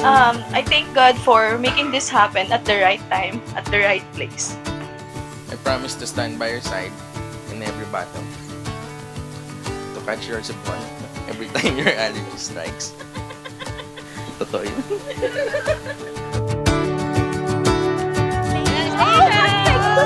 I thank God for making this happen at the right time, at the right place. I promise to stand by your side in every battle. To catch your support every time your allergy strikes. Totoo yun. Patay na ako.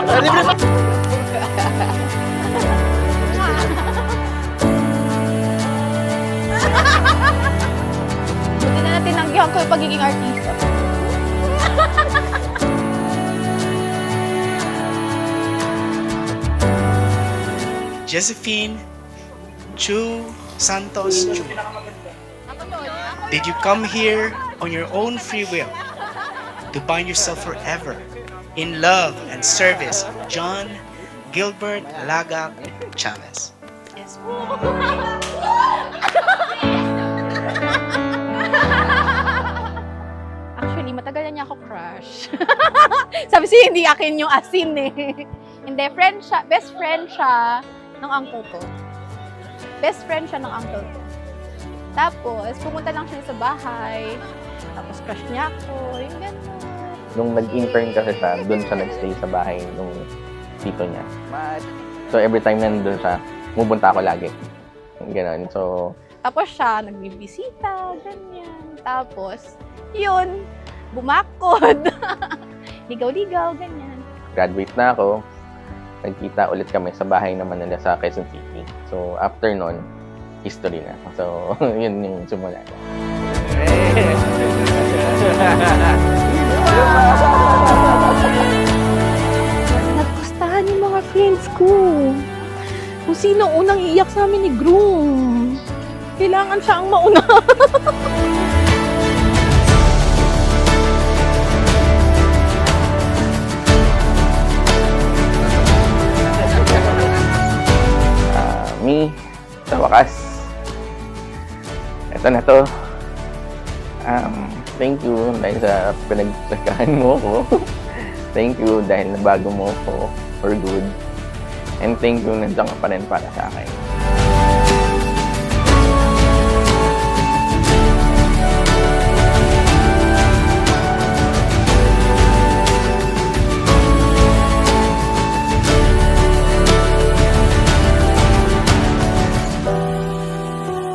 Ganyan. Buti na natinanggihan ko yung pagiging artista. Josephine Chu Santos Chu. Did you come here on your own free will to bind yourself forever in love and service of John Gilbert Lagak Chavez? Yes. Actually, matagal na niya ako crush. Sabi siya, hindi akin yung asin eh. Hindi, friend siya, best friend siya ng uncle ko. Best friend siya ng uncle ko. Tapos, pumunta lang siya sa bahay. Tapos, crush niya ako. Yung gano'n. Nung nag-intern kasi siya, doon siya nagstay sa bahay nung tito niya. So, every time nandun siya, pupunta ako lagi. Ganon. So, Tapos siya, nagbibisita, ganyan. Tapos, yun, bumakod. Ligaw-ligaw, ganyan. graduate na ako. Nagkita ulit kami sa bahay naman nila sa Quezon City. So, after nun, history na. So, yun yung simula. Nagpustahan yung mga friends ko. Kung sino unang iiyak sa amin ni Groom. Kailangan siya ang mauna. Me, sa wakas, eto na to. Thank you dahil sa pinagsakahan mo ko. Thank you dahil nabago mo ko for good. And thank you, nandiyan ka pa rin para sa akin.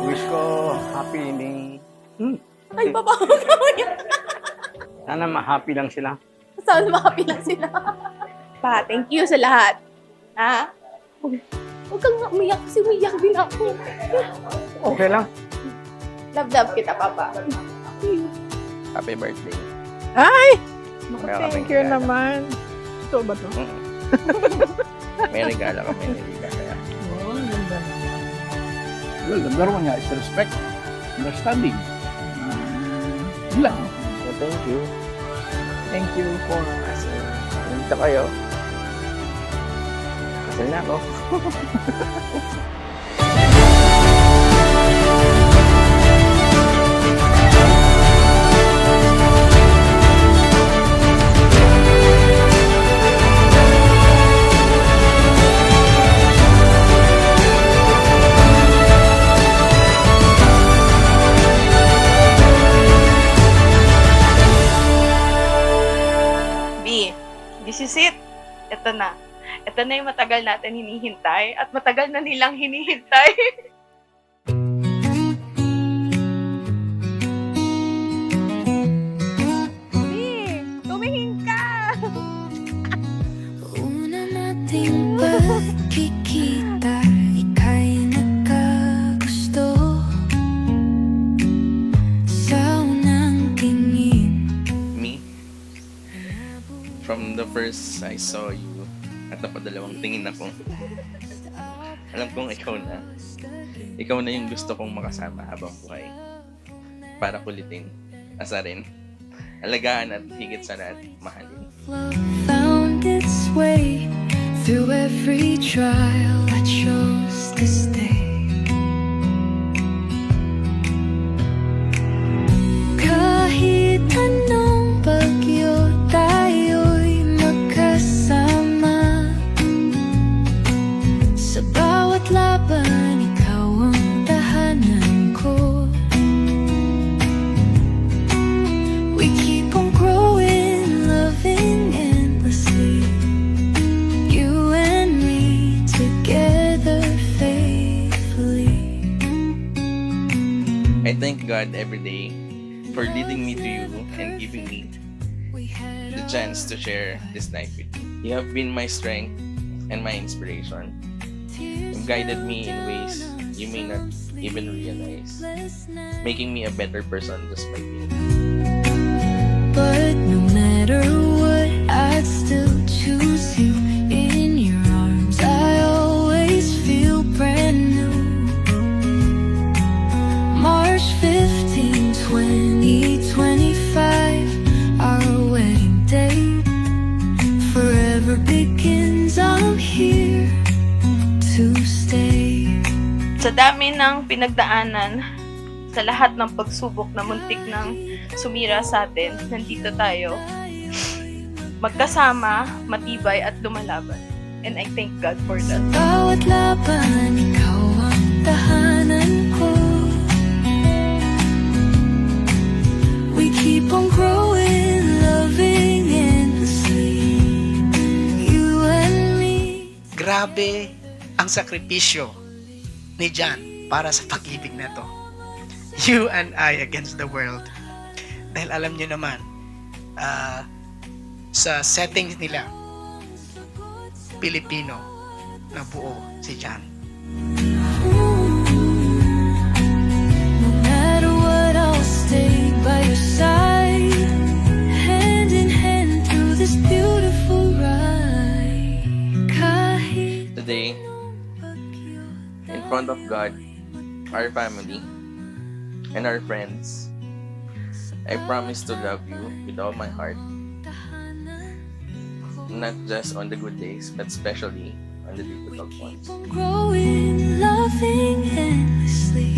Wish ko happy ending. Ay, babaw ka. Sana ma-happy lang sila. Sana ma-happy lang sila. Pa, thank you sa lahat. Ha? Huwag kang umiyak kasi umiyak din ako. Okay lang. Love kita, Papa. Happy birthday. Ay! Meron Thank kaming you regalo. naman. Ito ba to? May regalo kami nilita kaya. Oh, ang ganda naman. Well, the number one nga is respect, understanding. Yun lang. So, thank you. Thank you for... Kasi, nandito kayo. Kasi na ako. B, this is it. Ito na. Ito na yung matagal natin hinihintay at matagal na nilang hinihintay. Hey, tumingin ka! Una nating pagkikita, ika'y nagkagusto sa unang tingin. Me, from the first I saw you, at napadalawang tingin ako, alam kong ikaw na. Ikaw na yung gusto kong makasama habang buhay. Para kulitin, asarin, alagaan at higit sa lahat, mahalin. Love found its way Through every trial, I chose to stay. Kahit anong bagyo, tayo'y magkasama. Sa bawat laban, ikaw ang tahanan ko. We keep on growing, loving endlessly. You and me together faithfully. I thank God every day for leading me to you and giving me the chance to share this night with you. You have been my strength and my inspiration. You've guided me in ways you may not even realize, making me a better person just by being. But no matter what, I'd still choose you. In your arms, I always feel brand new. March 15, 2025, our wedding day forever begins. I'm here to stay. Sa dami ng pinagdaanan, sa lahat ng pagsubok na muntik ng sumira sa atin, nandito tayo, magkasama, matibay at lumalaban. And I thank God for that. Bawat laban, ikaw ang tahanan ko. We keep on growing, loving endlessly. You and me. Grabe ang sakripisyo ni John para sa pag-ibig na to. You and I against the world. Dahil alam nyo naman, sa settings nila, Pilipino na buo si John. No matter what, I'll stay by your side, hand in hand through this beautiful ride. Kahit Today, in front of God, our family, and our friends, I promise to love you with all my heart. Not just on the good days, but especially on the difficult ones. growing, loving endlessly.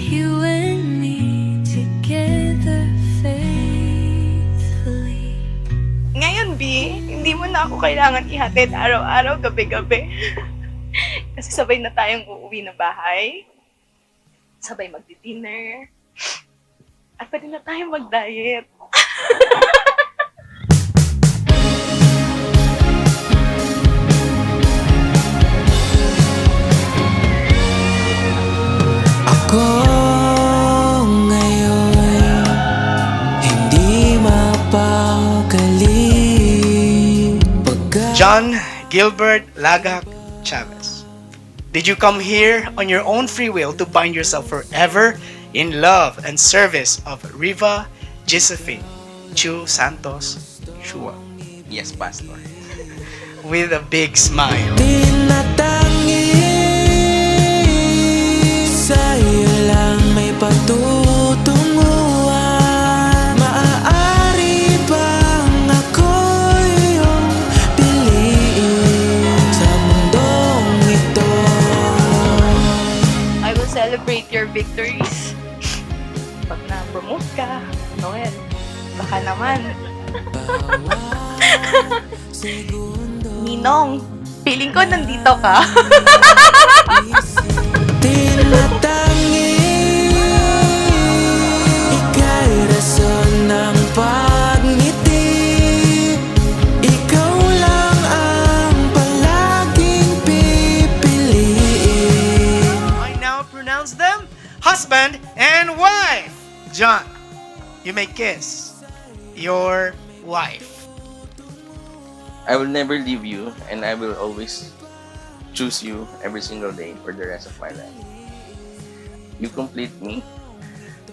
You and me together faithfully. Ngayon, B, hindi mo na ako kailangan ihatid araw-araw, gabi-gabi. Kasi sabay na tayong uuwi na bahay. Sabay magdi-dinner. At pwede na tayong mag-diet. Ako ngayon hindi mapakali. John Gilbert Lagak Chavez. Did you come here on your own free will to bind yourself forever in love and service of Riva Josephine Chu Santos Chua? Yes, Pastor. With a big smile. Tinatangi sa'yo lang may patutunguhan. Maaari bang ako'y iyong piliin sa mundong ito? I will celebrate your victories. Pag na-promote ka, Noel, baka naman. Ninong, feeling ko nandito ka. Tinatangi ika'y rason ng pagngiti. Ikaw lang ang palaging pipiliin. I now pronounce them husband and wife. John, you may kiss your wife. I will never leave you, and I will always choose you every single day for the rest of my life. You complete me.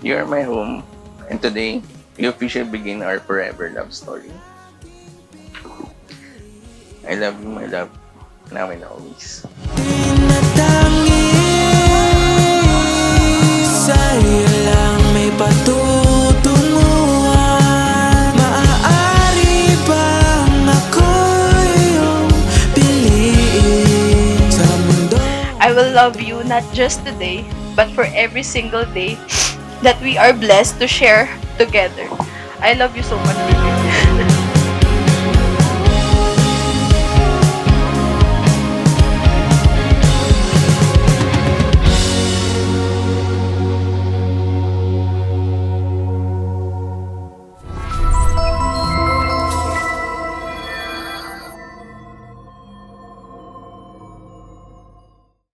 You are my home, and today, we officially begin our forever love story. I love you, my love, now and always. Tinatangi sa'yo lang may patutunguhan. Maaari bang ako'y iyong will love you not just today, but for every single day that we are blessed to share together. I love you so much, baby.